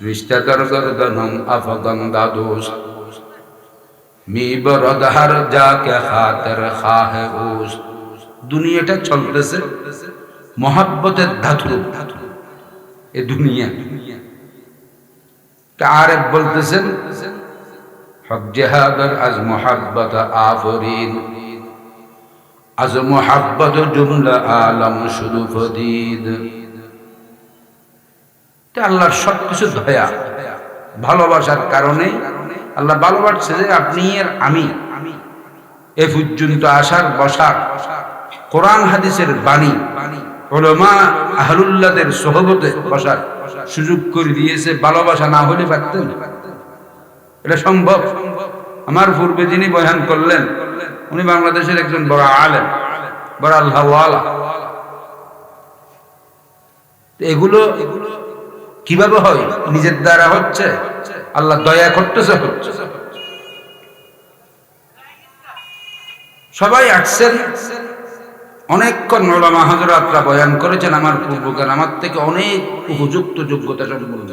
रिश्ता कर गर्दनम अफगंदा दोस्त मी बरद हर जाके खातिर खाहे उस দুনিয়াটা চলতেছে মোহাব্বতের ধাতু এ দুনিয়া আরেফ বলতেছেন হক জেহাদার আজ মোহাব্বত আফরিন আজ মোহাব্বত জুমলা আলম শুধু ফদিদ। আল্লাহর সবকিছু দয়া ভালোবাসার কারণে আল্লাহ ভালোবাসছে যে আপনি আর আমি এ পর্যন্ত আসার বসার কোরআন হাদিসের বাণী উলামা আহলুল্লাহদের সোহবতে বসার সুযোগ করে দিয়েছে। ভালোবাসা না হলে পারতেন? এটা সম্ভব? আমার পূর্বে যিনি বয়ান করলেন উনি বাংলাদেশের একজন বড় আলেম, বড় আল্লাহওয়ালা। এগুলো কিভাবে হয়? নিজের দ্বারা হচ্ছে, আল্লাহ দয়া করতেছে হচ্ছে। সবাই আসছেন, অনেকক্ষণ ওলামা হযরতরা বয়ান করেছেন আমার পূর্বকার, আমার থেকে অনেক উপযুক্ত যোগ্যতা সম্পন্ন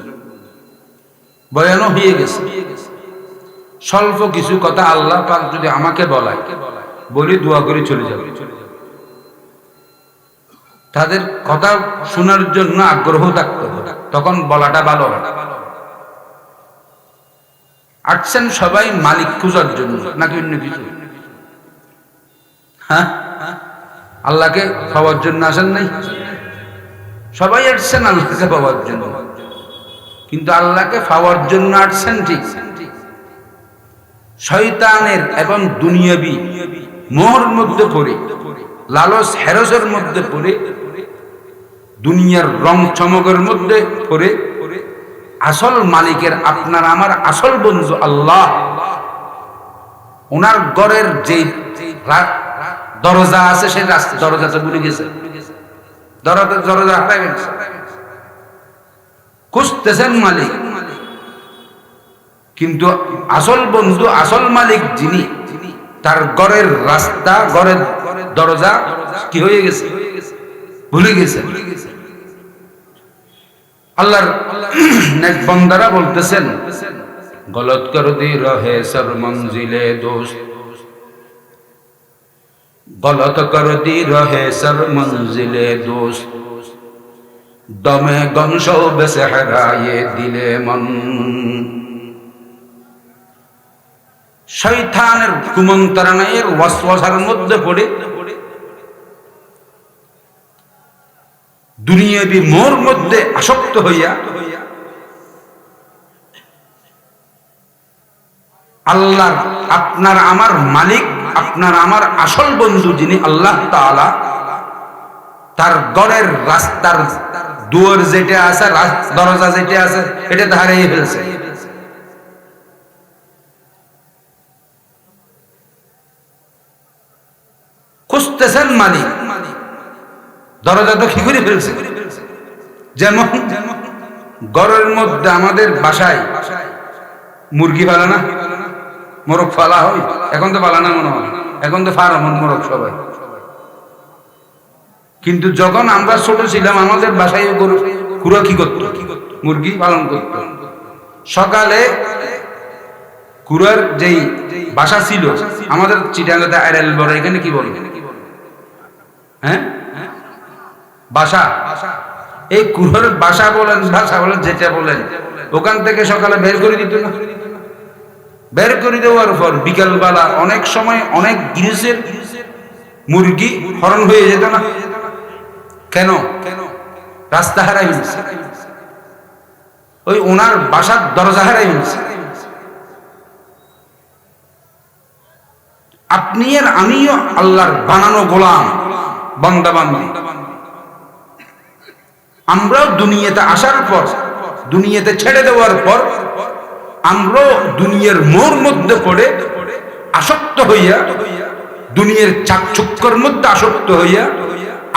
বয়ানও হয়ে গেছে। স্বল্প কিছু কথা আল্লাহ পাক যদি আমাকে বলায় বলি দোয়া করে চলে যাবে। তাদের কথা শোনার জন্য আগ্রহ থাকতে হবে, তখন বলাটা ভালো। আসছেন সবাই মালিক খোঁজার জন্য নাকি অন্য কিছু? হ্যাঁ, আল্লাহকে পাওয়ার জন্য আসেন নাই? সবাই আসছেন আল্লাহকে পাওয়ার জন্য, কিন্তু আল্লাহকে পাওয়ার জন্য আসছেন ঠিক। শয়তানের এবং দুনিয়াবি মোহর মধ্যে পড়ে, লালস হেরসের মধ্যে পড়ে, দুনিয়ার রং চমকের মধ্যে পড়ে আসল মালিকের আপনার আমার আসল বন্ধু আল্লাহ, ওনার ঘরের যে দরজা আছে সেই দরজাটা ভুলে গেছে, দরজা হারাই গেছে। খুঁজতেছেন মালিক, কিন্তু আসল বন্ধু আসল মালিক যিনি, তার ঘরের রাস্তা ঘরের দরজা কি হয়ে গেছে? ভুলে গেছে। আল্লাহর নেক বান্দারা বলতেছেন গলত কর দি রহে সব মঞ্জিলে দোস্ত, গলত কর দি রহে সব মঞ্জিলে দোস্ত, দমে গম সব সেহরায়ে দিলে মন। শয়তানের কুমন্ত্রণায়ের ওয়াসওয়াসার মধ্যে পড়ে দুনিয়াবি মোর মধ্যে আসক্ত হইয়া আল্লাহর আপনার আমার মালিক, আপনার আমার আসল বন্ধু যিনি আল্লাহ তাআলা, তার ঘরের রাস্তার দুয়ার যেটা আছে, দরজা যেটা আছে, এটা তো হারিয়ে ফেলছে। খুঁজতেছেন মালিক, দরজা তো কি করে ফেলছে। যেমন ঘরের মধ্যে আমাদের বাসায় মুরগি পালা না, মোরগ ফালা হয়, এখন তো পালা না মনে হয়, এখন তো ফার্ম মোরগ সবাই। কিন্তু যখন আমরা ছোট ছিলাম আমাদের বাসায় কুড়া কি করতো, মুরগি পালন করতো। সকালে কুড়ার যেই বাসা ছিল আমাদের চিটাঙ্গাতে আইরাল বড়, এখানে কি বলে? হ্যাঁ, বাসা। এই কুড়ার বাসা বলেন, ভাষা বলেন, যেটা বলেন, ওখান থেকে সকালে বের করে দিত না। বের করে দেওয়ার পর বিকালবেলা অনেক সময় অনেক গৃহের মুরগি হরণ হয়ে যেত না। কেন? রাস্তা হারাই ফেলছে, ওই ওনার বাসার দরজা হারাই ফেলছে। আপনি আর আমিও আল্লাহর বানানো গোলাম, বান্দা বান্দি। আমরাও দুনিয়াতে আসার পর, দুনিয়াতে ছেড়ে দেওয়ার পর আমরাও দুনিয়ার মোর মধ্যে পড়ে আসক্ত হইয়া, দুনিয়ার চাকচক্যের মধ্যে আসক্ত হইয়া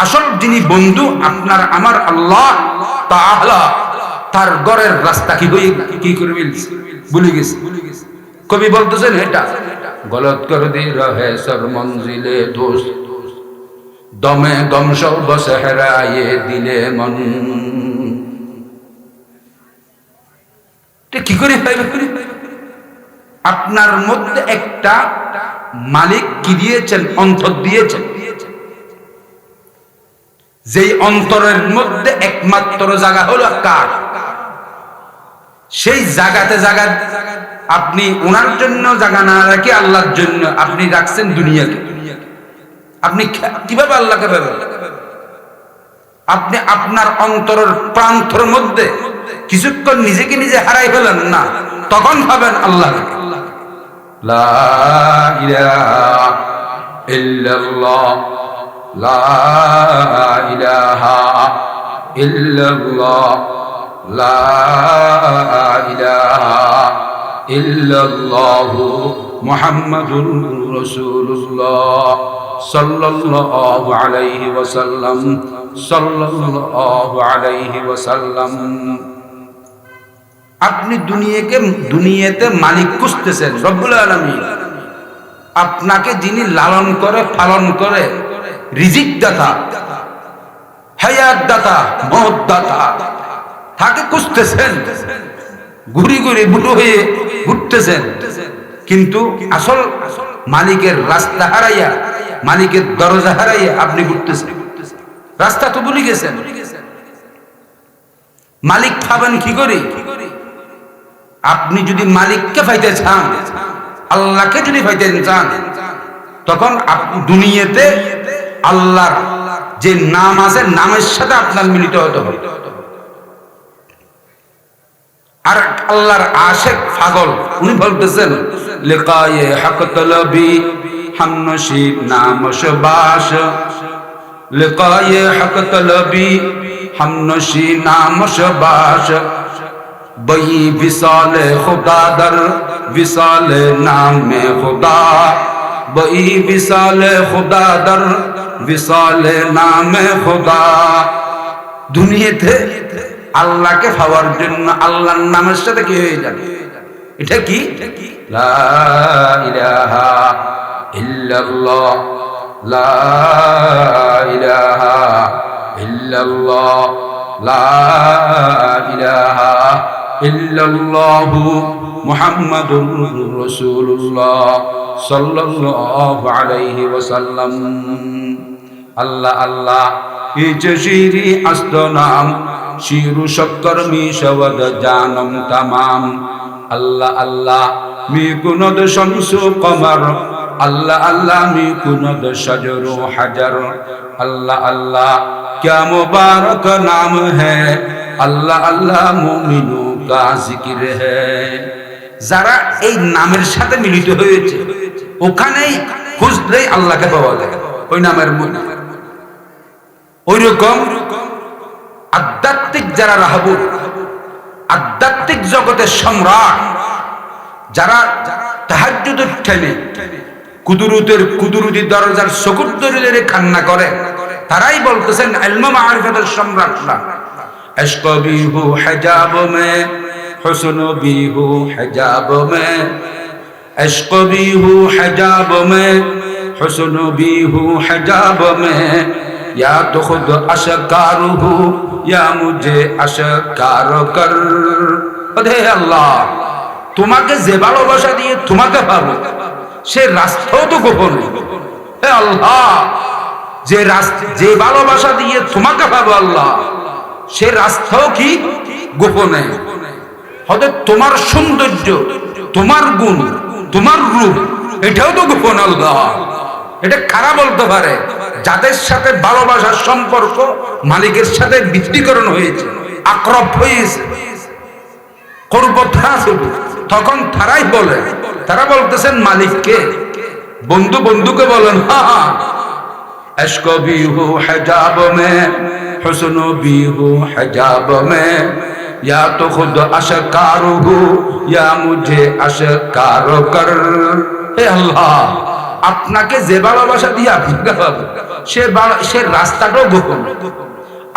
আসল যিনি বন্ধু আপনার আমার আল্লাহ তাআলা, তার ঘরের রাস্তা কি হয়ে কি করে ফেলছে, ভুলে গেছে। কবি বলতেছেন এটা গলত কর দি রহে সর মঞ্জিলে দোস্ত, দমে গম সব সেহরায়ে দিলে মন। কি করে পাইবে? আপনার মধ্যে একটা মালিক কি দিয়েছেন? অন্তর দিয়েছেন। যেই অন্তরের মধ্যে একমাত্র জায়গা হলো কার? সেই জায়গাতে জায়গা আপনি ওনার জন্য জায়গা না রাখি আল্লাহর জন্য আপনি রাখছেন দুনিয়াকে। আপনি কিভাবে আল্লাহকে পাবেন? আপনি আপনার অন্তরের প্রান্তর মধ্যে কিছুক্ষণ নিজেকে নিজে হারাই ফেলেন না, তখন ভাবেন আল্লাহকে। লা ইলাহা ইল্লাল্লাহ, লা ইলাহা ইল্লাল্লাহ, লা ইলাহা ইল্লাল্লাহু মুহাম্মাদুর রাসূলুল্লাহ সাল্লাল্লাহু আলাইহি ওয়াসাল্লাম, সাল্লাল্লাহু আলাইহি ওয়াসাল্লাম। আপনি দুনিয়াতে মালিক খুঁজতেছেন, রব্বুল আলামিন আপনাকে যিনি লালন করে পালন করে, রিজিক দাতা, হায়াত দাতা, মওত দাতা, তাকে খুঁজতেছেন। ঘুরি ঘুরি বুড়ো হয়ে ঘুরতেছেন, কিন্তু আসল মালিকের রাস্তা হারাইয়া, মালিকের দরজা হারাইয়া আপনি ঘুরতেছেন। রাস্তা তো ভুলে গেছেন। মালিক পাবেন কি করে? আপনি যদি মালিককে পাইতে চান, আল্লাহকে যদি পাইতে চান, তখন আপনি দুনিয়াতে আল্লাহর যে নাম আছে, নামের সাথে আপনার মিলিত হতে হবে। আর আল্লাহর আশিক পাগল, উনি বলতেছেন লিকায়ে হক তলবি হামনশি নাম শবাশ, লিকায়ে হক তলবি হামনশি নাম শবাশ, বই বিসালে খুদা দর বিসালে নামে খুদা, বই বিসালে খুদা দর বিসালে নামে খুদা। দুনিয়াতে আল্লাহকে পাওয়ার জন্য আল্লাহর নামের সাথে কি হয়ে যাবে? এটা কি? লা ইলাহা ইল্লাল্লাহ, লা ইলাহা ইল্লাল্লাহ, লা ইলাহা ইল্লাল্লাহু মুহাম্মাদুর রাসূলুল্লাহ সাল্লাল্লাহু আলাইহি ওয়াসাল্লাম। আল্লাহ আল্লাহ এই যে শিরি আস্ত নাম, শিরু শক্কর মি শবদ জানম তামাম। আল্লাহ আল্লাহ মি কুনদ শামসু কমর, আল্লাহ আল্লাহ মি কুনদ শজরু হাজার। আল্লাহ আল্লাহ क्या मुबारक नाम है, আল্লাহ আল্লাহ মুমিনু কা জিকির হ্যায়। যারা এই নামের সাথে মিলিত হয়েছে, ওখানেই খুঁজলেই আল্লাহকে পাওয়া যায়, ওই নামের মধ্যে। ওই রকম আধ্যাত্মিক যারা রাহবুর, আধ্যাত্মিক জগতের সম্রাট, যারা তাহাজ্জুদের ঠেলে কুদরতি দরজার চকুর দরিদ্রে কান্না করে, তারাই বলতেছেন ইলম মারিফাতের সম্রাটরা। ইশক भी हो हिजाब में, हुस्न भी हो हिजाब में, इश्क भी हो हिजाब में, हुस्न भी हो हिजाब में, या तो खुद अशकार हो या मुझे अशकार कर। अरे अल्लाह, তোমাকে যে ভালোবাসা দিয়ে তোমাকে পাবো, সে রাস্তাও তো গোপন। হে আল্লাহ, যে ভালোবাসা দিয়ে তোমাকে পাবো আল্লাহ, সে রাস্তাও কি গোপনে। হয়তো তোমার সৌন্দর্য, তোমার গুণ, তোমার রূপ, এটাও তো গোপন আল্লাহ। এটা কারা বলতে পারে? যাদের সাথে ভালোবাসার সম্পর্ক মালিকের সাথে বিদ্যুতীকরণ হয়েছে, আক্রব হয়েছে, তখন তারাই বলে, তারা বলতেছেন মালিককে। বন্ধু বন্ধুকে বলেন, হ্যাঁ इश्क भी हो हिजाब में, हुस्न भी हो हिजाब में, या तो खुद अशकार हो या मुझे अशकार कर। हे अल्लाह, আপনাকে যে ভালোবাসা দিয়ে আপনাকে পাবো, সে রাস্তাটাও গোপন।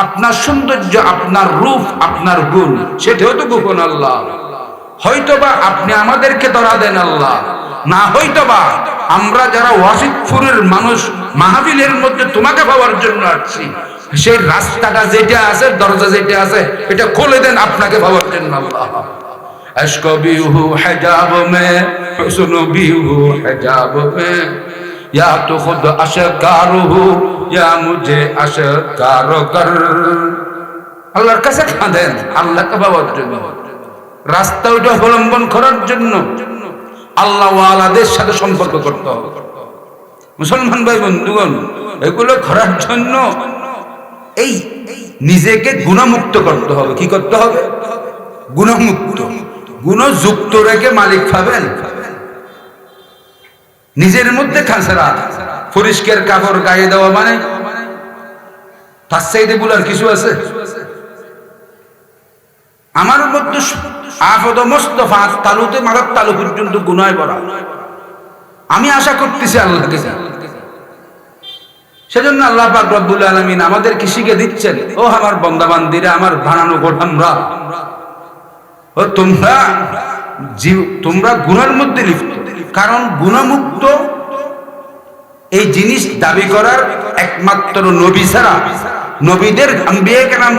আপনার সৌন্দর্য, আপনার রূপ, আপনার গুণ, সেটাও তো গোপন আল্লাহ। হয়তোবা আপনি আমাদেরকে ধরা দেন আল্লাহ, না হয়তোবা আমরা যারা ওয়াসিফপুরের মানুষ মাহফিলের মধ্যে তোমাকে পাওয়ার জন্য আসছি, সেই রাস্তাটা যেটা আছে, দরজা যেটা আছে, এটা খুলে দেন আপনাকে পাওয়ার জন্য আল্লাহ। अश्क भी हो हिजाब में, हुस्न भी हो हिजाब में, या तो खुद अशकार हो या मुझे अशकार कर। আল্লাহর কাছে কাঁদেন আল্লাহকে পাওয়ার জন্য, রাস্তা ওইটা অবলম্বন করার জন্য আল্লাহ ওয়ালাদের সাথে সম্পর্ক করতে হবে। মুসলমান ভাই বন্ধুগণ, এগুলো করার জন্য এই নিজেকে গুণমুক্ত করতে হবে। কি করতে হবে? গুণমুক্ত। গুণযুক্ত রেখে মালিক পাবেন। নিজের মধ্যে খাঁচরা পরিষ্কার কাপড় গায়ে দেওয়া মানে তার চাইতে বলার কিছু আছে? আমার মধ্যে আফদ মোস্তফা তালুতে মারার তালু পর্যন্ত গুনায় ভরা। আমি আশা করতেছি আল্লাহকে, সেজন্য আল্লাহ পাক রব্বুল আলামিন আমাদেরকে শিখে দিচ্ছেন, ও আমার বান্দা বান্দীরা, আমার বানানো গোলামরা, ও তোমরা গুনার মধ্যে লিপ্ত। কারণ গুণমুক্ত এই জিনিস দাবি করার একমাত্র নবী ছাড়া, নবীদের আম্বিয়া কেরাম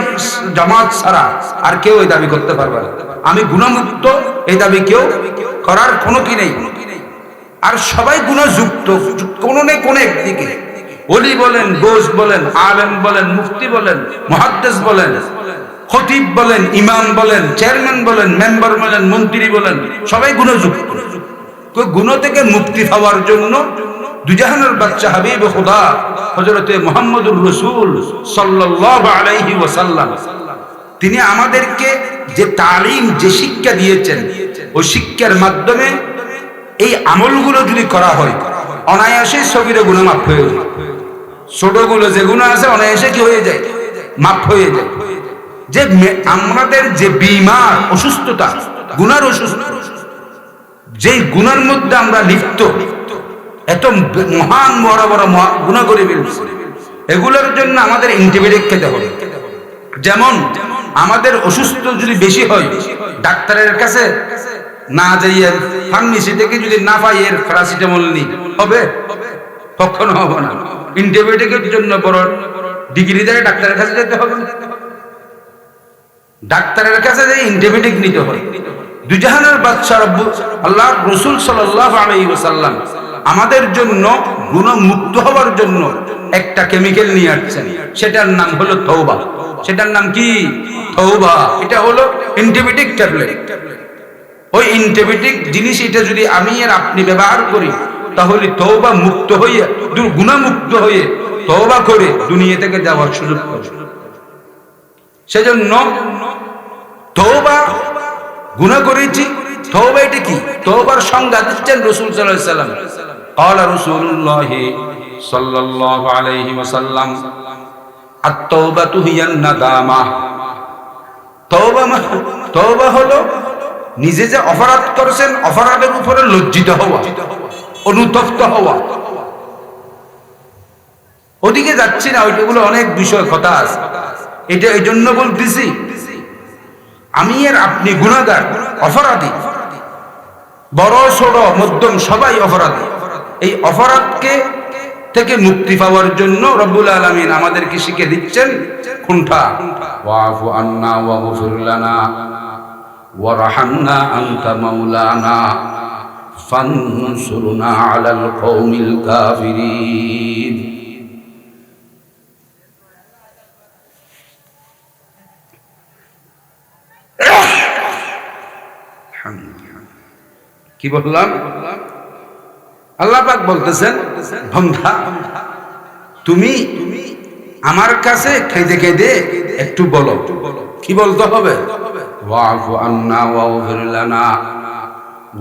জামাত ছাড়া আর কেউ এই দাবি করতে পারবে না। আমি গুণমুক্ত এই দাবি কেউ করার কোনো কি নেই। আর সবাই গুণযুক্ত, কোনো নেই কোনো একদিকে। ওলি বলেন, গোস বলেন, আলেম বলেন, মুফতি বলেন, মুহাদ্দিস বলেন, খতিব বলেন, ইমাম বলেন, চেয়ারম্যান বলেন, মেম্বার বলেন, মন্ত্রী বলেন, সবাই গুণযুক্ত। গুণ থেকে মুক্তি পাওয়ার জন্য দুজাহানের বাদশা হাবিব খুদা হযরতে মুহাম্মদুর রাসূল সাল্লাল্লাহু আলাইহি ওয়াসাল্লাম, তিনি আমাদেরকে যে তালিম, যে শিক্ষা দিয়েছেন, ওই শিক্ষার মাধ্যমে এই আমলগুলো যদি করা হয়, অনায়াসে সগীরা গুনাহ মাফ হয়ে যায়। ছোটগুলো যে গুনাহ আছে অনায়াসে কি হয়ে যায়? মাফ হয়ে যায়। যে আমাদের যে বিমার, অসুস্থতা, গুনার অসুস্থ, যেই গুনার মধ্যে আমরা লিপ্ত, এত মহান বড় বড় গুনাহ করে ফেলছি, এগুলোর জন্য আমাদের অ্যান্টিবায়োটিক খেতে হবে। যেমন আমাদের অসুস্থ যদি বেশি হয়, ডাক্তারের কাছে না যাইয়ে ফার্মেসি থেকে যদি না পাই এর প্যারাসিটামল নিই, হবে? কখনো হবে না। অ্যান্টিবায়োটিকের জন্য বড় ডিগ্রি দিয়ে ডাক্তারের কাছে যেতে হবে। ডাক্তারের কাছে যাই অ্যান্টিবায়োটিক নিতে হয়। দুজাহানের বাদশা আল্লাহর রাসূল সাল্লাল্লাহু আলাইহি ওয়াসাল্লাম আমাদের জন্য গুণমুক্ত হওয়ার জন্য একটা কেমিক্যাল নিয়ে আসছেন, সেটার নাম হলো তওবা। সেটার নাম কি? তওবা। এটা হলো অ্যান্টিবায়োটিক ট্যাবলেট। ওই অ্যান্টিবায়োটিক জিনিস এটা যদি আমি আর আপনি ব্যবহার করি, তাহলে তওবা মুক্ত হয়ে, গুণমুক্ত হয়ে তওবা করে দুনিয়া থেকে যাওয়ার সুযোগ পাবে। সেজন্য তওবা, গুনাহ করেছি, তওবা এটা কি? তওবার সংজ্ঞা দিচ্ছেন রাসূল সাল্লাল্লাহু আলাইহি ওয়াসাল্লাম। ক্বালা রাসূলুল্লাহ সাল্লাল্লাহু আলাইহি ওয়াসাল্লাম, আত-তাওবাতু হিয়ান নাদামা। তওবা হলো নিজে যে অপরাধ করেছেন, অপরাধের উপরে লজ্জিত হওয়া, অনুতপ্ত হওয়া। ওদিকে যাচ্ছি না, ওইগুলো অনেক বিষয় কথা আছে। এটা এই জন্য বলতেছি, আমি আর আপনি গুনাহগার, অপরাধী, বড় ছোট মধ্যম সবাই অপরাধী। এই অপরাধকে থেকে মুক্তি পাওয়ার জন্য রব্বুল আলামিন আমাদেরকে শিখে দিচ্ছেন কোনটা? ওয়াফু আন্না ওয়াগফির লানা ওয়ারহামনা আনতা মাওলানা ফানসুরনা আলাল কওমিল কাফিরিন। কি বললাম? আল্লাহ পাক বলতেছেন, বান্দা তুমি আমার কাছে কেঁদে কেঁদে একটু বলো। কি বলতে হবে? ওয়াফু আন্না ওয়াগফির লানা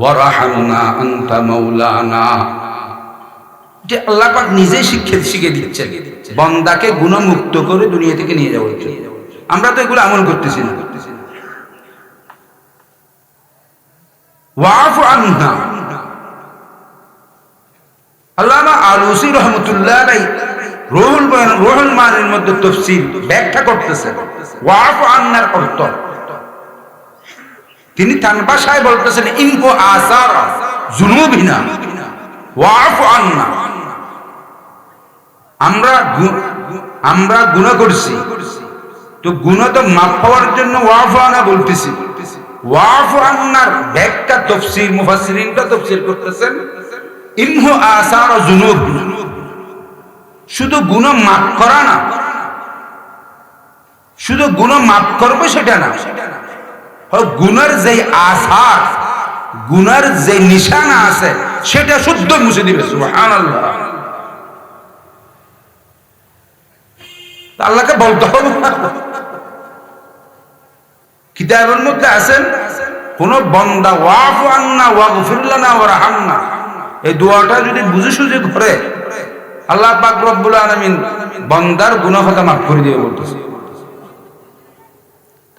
ওয়ারহামনা আনতা মাওলানা। যে আল্লাহ পাক নিজেই শিখে দিচ্ছেন বান্দাকে গুণমুক্ত করে দুনিয়া থেকে নিয়ে যাওয়ার জন্য। আমরা তো এগুলো আমল করতেছি না। ওয়াফু আনহা, আল্লামা আলুসি রাহমাতুল্লাহ আলাইহি রুহুল মানির মধ্যে তাফসীর ব্যাখ্যা করতেছেন ওয়াফু আন্নার অর্থ। তিনি তার ভাষায় বলতেছেন, ইনফু আসার যুনুবিনা ওয়াফু আন্না। আমরা গুনাহ করছি, তো গুনাহ তো মাফ হওয়ার জন্য ওয়াফু আনা বলতেছি। ওয়াফু আন্নার ব্যাখ্যা তাফসীর মুফাসসিরিনরা তাফসীর করতেছেন ইনহু আসার যুনুব, শুধু গুনাহ মাফ করা না, শুধু গুনাহ মাফ করবে সেটা না, গুনার যে আসার, গুনার যে নিশানা আছে সেটা শুদ্ধ মুছে দিবে। সুবহানাল্লাহ। আল্লাহকে বলতে হবে। কিতাবের মধ্যে আছেন কোন বান্দা ওয়াফু আন্না ওয়াগফির লানা ওয়ারহামনা এই দোয়াটা যদি বুঝে সুঝে করে আল্লাহ পাক রব্বুল আলামিন বান্দার গুনাহ খাতা মাফ করে দিয়ে বলতেছে।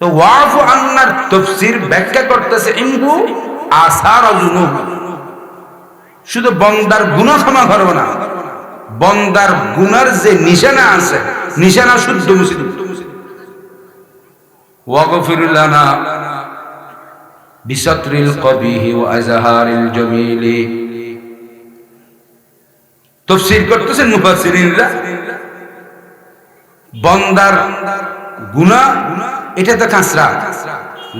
তো ওয়াফু আন্নার তাফসীর ব্যাখ্যা করতেছে ইনহু আসার যুনুব, শুধু বান্দার গুনাহ ক্ষমা করবে না, বান্দার গুনার যে নিশানা আছে নিশানা শুদ্ধ মুছে দিবে। ওয়াগফির লানা বিসাত্রিল কবিহি ওয়া আজহারিল জামিলি। তাফসীর করতেছেন মুফাসসিরিনরা বান্দার গুনাহ এটা তো কাঁচরা,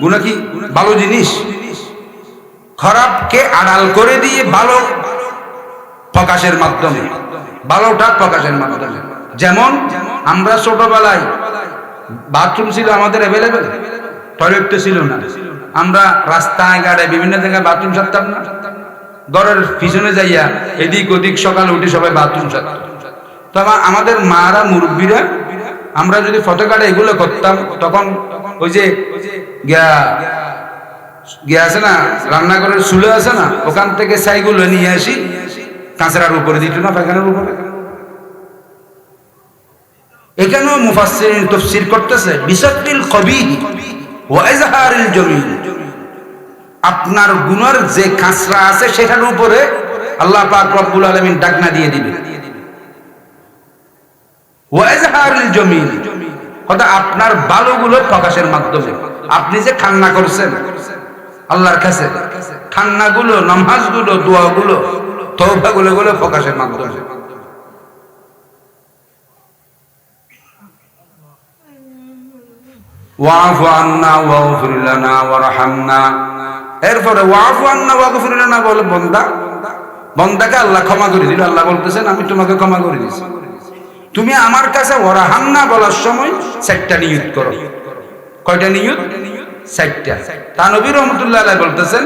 গুনাহ কি ভালো জিনিস, খারাপকে আড়াল করে দিয়ে ভালো প্রকাশের মাধ্যমে, ভালোটা প্রকাশের মাধ্যমে। যেমন আমরা ছোটবেলায় বাথরুম ছিল আমাদের অ্যাভেলেবেল, টয়লেট তো ছিল না, আমরা রাস্তায় ঘাটে বিভিন্ন জায়গায় বাথরুম সারতাম না, ঘরের পিছনে যাইয়া এদিক ওদিক সকালে উঠে সবাই বাথরুম সারতাম। তো আমাদের মারা মুরব্বীরা আমরা যদি ফটোকাটে এগুলো করতাম তখন ওই যে গিয়া আছে না রান্নাঘরের চুলো আছে না, ওখান থেকে ছাইগুলো নিয়ে আসি কাঁচরার উপরে দিত না, পায়খানার উপরে। এখানেও মুফাসসিরিন তাফসীর করতেছে বিসাত্রিল কবিহি ওয়া ইজহারিল জামিল, আপনার গুনার যে কাঁচরা আছে সেটার উপরে আল্লাহ পাক রব্বুল আলামিন ডাকনা দিয়ে দিবেন। ওয়া ইজহারিল জামিল অর্থাৎ আপনার ভালোগুলো প্রকাশের মাধ্যমে, আপনি যে কান্না করছেন আল্লাহর কাছে, কান্নাগুলো, নামাজগুলো, দোয়াগুলো, তওবাগুলো প্রকাশের মাধ্যমে। ওয়াফু আন্না ওয়াগফির লানা ওয়ারহামনা, এরপরে ওয়াফু আন্না ওয়াগফির লানা বলে বান্দা, বান্দাকে আল্লাহ ক্ষমা করে দিল। আল্লাহ বলতেছেন আমি তোমাকে ক্ষমা করে দিয়েছি, তুমি আমার কাছে ওয়ারহামনা বলার সময় 4টা নিয়ত করো। কয়টা নিয়ত? 4টা। তা নবী রাহমাতুল্লাহ আলাইহি বলতেছেন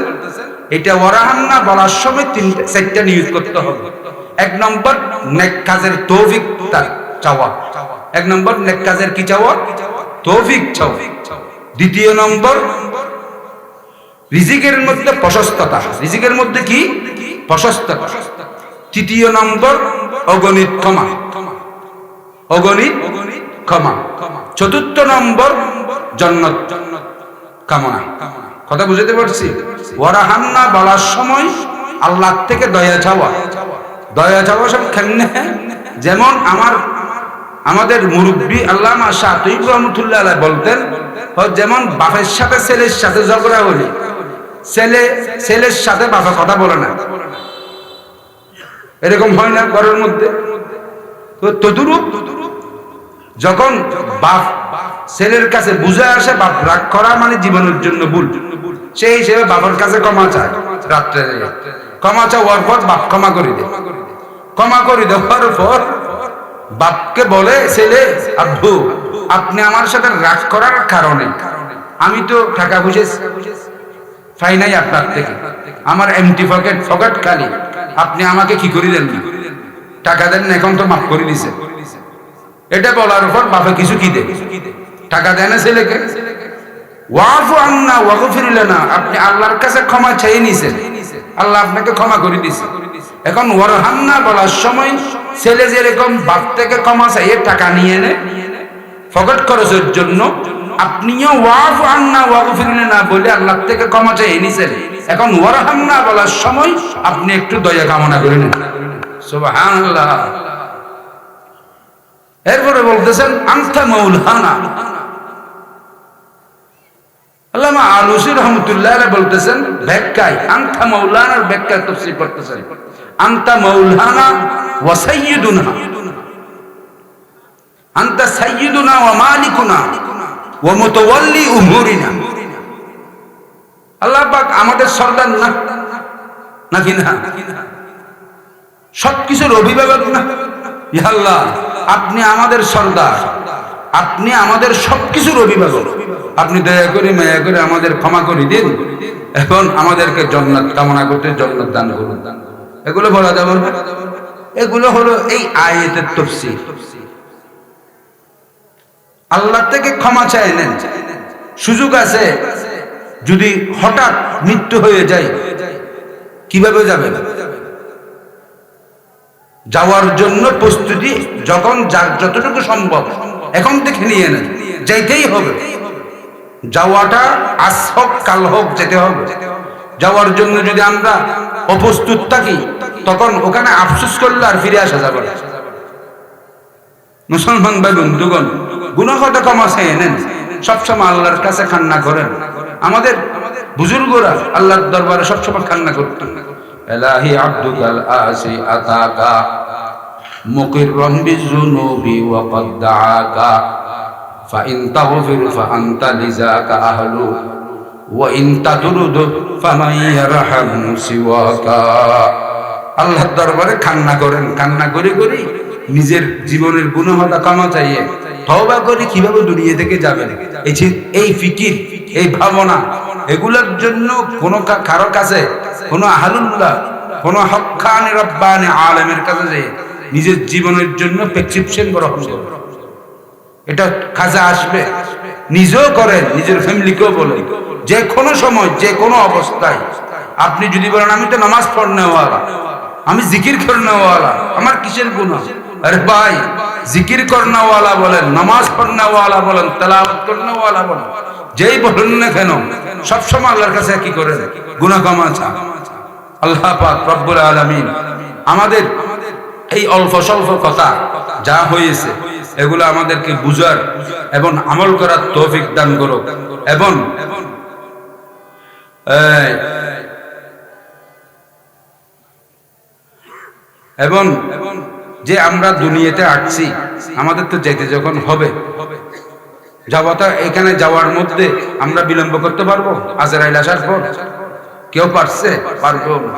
এটা ওয়ারহামনা বলার সময় 4টা নিয়ত করতে হবে। 1 নম্বর নেক কাজের তৌফিক চাওয়া, 1 নম্বর নেক কাজের কি চাওয়া? তৌফিক চাওয়া। 2 নম্বর রিজিকের মধ্যে প্রশস্ততা, রিজিকের মধ্যে কি? প্রশস্ততা। 3 নম্বর অগণিত ক্ষমা, অগণিত ক্ষমা। 4 নম্বর জান্নাত কামনা। কথা বুঝতে পারছি? ওয়ারহামনা বলার সময় আল্লাহ থেকে দয়া চাওয়া, দয়া চাওয়া সব কেমনে? যেমন আমাদের মুরব্বী আল্লামা শাতিব রহমাতুল্লাহ আলাইহি বলতেন যেমন বাপের সাথে ছেলের সাথে ঝগড়া হলে ছেলের সাথে বাবা কথা বলে না, এরকম হয় না ঘরের মধ্যে? তো তদুরূপ যখন বাপ ছেলের কাছে বুঝে আসে বাপ রাগ করা মানে জীবনের জন্য ভুল, সেই হিসেবে বাবার কাছে ক্ষমা চায়। রাত্রে ক্ষমা চাওয়ার পর বাপ ক্ষমা করে দেয়, ক্ষমা করে দেওয়ার পর বাপকে বলে ছেলে আব্বু আপনি আমার সাথে রাগ করার কারণে আমি তো টাকা পয়সা পাই নাই আপনার থেকে, আমার এমটি পকেট খালি, আপনি আমাকে কি করে দেন না, টাকা দেন না, এখন তো মাফ করে দিছে। এটা বলার পর বাবা কিছু কি দেয়? টাকা দেয় না ছেলেকে। ওয়াফু আন্না ওয়াগফির লানা, আপনি আল্লাহর কাছে ক্ষমা চেয়ে নিছেন, আল্লাহ আপনাকে ক্ষমা করে দিছে। এখন ওয়ারহামনা বলার সময় ছেলে যেরকম বাপ থেকে ক্ষমা চাইয়ে টাকা নিয়ে নেয় পকেট খরচের জন্য, আপনিও ওয়াফু আন্না ওয়াগফির লানা বলে আল্লাহ থেকে ক্ষমা চেয়ে নিছেন। এখন ওয়ারহামনা বলার সময় আপনি একটু দয়া কামনা করে নেন। সুবহানাল্লাহ। এরপরে বলতেছেন আনতা মাওলানা। আল্লামা আলুসি রহমাতুল্লাহ আলাইহি বলতেছেন ব্যাখ্যায় আনতা মাওলানার ব্যাখ্যা তাফসীর করতেছেন আনতা মাওলানা ওয়া সাইয়্যিদুনা, আনতা সাইয়্যিদুনা ওয়া মালিকুনা ওয়া মুতাওয়াল্লি উমুরিনা। আল্লাহ পাক আমাদের সর্দার না, নাকি না? সবকিছুর অভিভাবক না? ইয়া আল্লাহ, আপনি আমাদের সর্দার, আপনি আমাদের সবকিছুর অভিভাবক। আপনি দয়া করে মায়া করে আমাদের ক্ষমা করে দিন, এখন আমাদেরকে জান্নাত কামনা করতে জান্নাত দান করুন। এগুলো বলা যাবে না? এগুলো হলো এই আয়াতের তাফসীর। আল্লাহ থেকে ক্ষমা চাই নেন। সুযোগ আছে, যদি হঠাৎ মৃত্যু হয়ে যায় কিভাবে যাবে? যাওয়ার জন্য প্রস্তুতি যখন যার যতটুকু সম্ভব এখন থেকে নিয়ে নেন, যাইতেই হবে। যাওয়াটা আজ হোক কাল হোক যেতে হবে। যাওয়ার জন্য যদি আমরা অপ্রস্তুত থাকি তখন ওখানে আফসোস করলে আর ফিরে আসা যাবে না। মুসলমান ভাই বন্ধুগণ, গুনাহটা ক্ষমা চেয়ে নেন, সবসময় আল্লাহর কাছে কান্না করেন। আমাদের বুজুর্গরা আল্লাহর দরবারে সবসময় কান্না করতেন। ইলাহি আব্দুকাল আসি আতাকা মুকিররান বিযুনুবি ওয়া ক্বাদ দাআকা ফাইন তাগফির ফাআনতা লিযাকা আহলু ওয়া ইন তাদরুদ ফামান ইয়ারহামু সিওয়াকা। আল্লাহর দরবারে কান্না করেন, কান্না করে করে নিজের জীবনের গুনাহটা ক্ষমা চাইয়ে তওবা করে কিভাবে দুনিয়া থেকে যাবেন। এই ফিকির, এই ভাবনা, এগুলোর জন্য কোনো কারো কাছে, কোনো আহলুল্লাহ, কোনো হক্কানি রব্বানি আলেমের কাছে যে নিজের জীবনের জন্য প্রেসক্রিপশন গ্রহণ করুন। এটা কাজে আসবে। নিজেও করেন, নিজের ফ্যামিলিকেও বলেন। যে কোনো সময়, যে কোনো অবস্থায় আপনি যদি বলেন আমি তো নামাজ পড়নেওয়ালা, আমি জিকির করনেওয়ালা, আমার কিসের গুনাহ? আরে ভাই, জিকির করনেওয়ালা বলেন, নামাজ পড়নেওয়ালা বলেন, তেলাওয়াত করনেওয়ালা বলেন, যেই বলেন না কেন, সবসময় আল্লাহর কাছে কি করেন? গুনাহ ক্ষমা চান। আল্লাহ পাক রব্বুল আলামিন আমাদের এই অল্প স্বল্প কথা যা হয়েছে এগুলো আমাদেরকে বুঝার এবং আমল করার তৌফিক দান করুক। এবং যে আমরা দুনিয়াতে আসছি, আমাদের তো যেতে যখন হবে, যাওয়াটা এখানে যাওয়ার মধ্যে আমরা বিলম্ব করতে পারবো? আজরাইল আসার পর কেউ পারছে? পারবো না।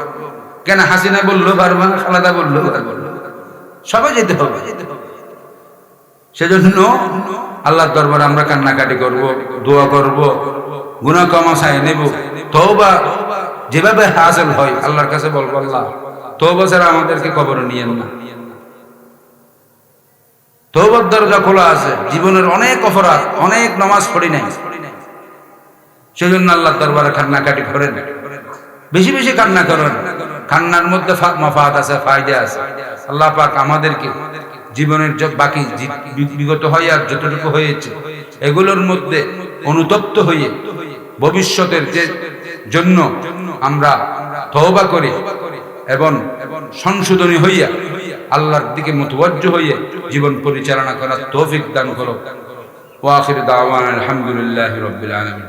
কেন? হাসিনা বললো পারবো না, খালেদা বললো পারবো না, সবাই যেতে হবে। সেজন্য আল্লাহর দরবারে আমরা কান্নাকাটি করব, দোয়া করব, গুনাহ ক্ষমা চাই নেব। তওবা যেভাবে হাসিল হয় আল্লাহর কাছে বলবো, আল্লাহ তওবা ছাড়া আমাদেরকে কবরে নিয়েন না। তওবার দরজা খোলা আছে। জীবনের অনেক অপরাধ, অনেক নামাজ পড়ি নাই, সেজন্য আল্লাহর দরবারে কান্নাকাটি করেন, বেশি বেশি কান্না করেন। কান্নার মধ্যে মাফাত আছে, ফায়দা আছে। আল্লাহ পাক আমাদেরকে জীবনের বাকি বিগত হয় আর যতটুকু হয়েছে এগুলোর মধ্যে অনুতপ্ত হয়ে ভবিষ্যতের যে জন্য আমরা তওবা করি এবং সংশোধনী হইয়া আল্লাহর দিকে মুতওয়াজ্জিহ হয়ে জীবন পরিচালনা করার তৌফিক দান করো। ওয়া আখির দাওয়ানা আলহামদুলিল্লাহি রাব্বিল আলামিন।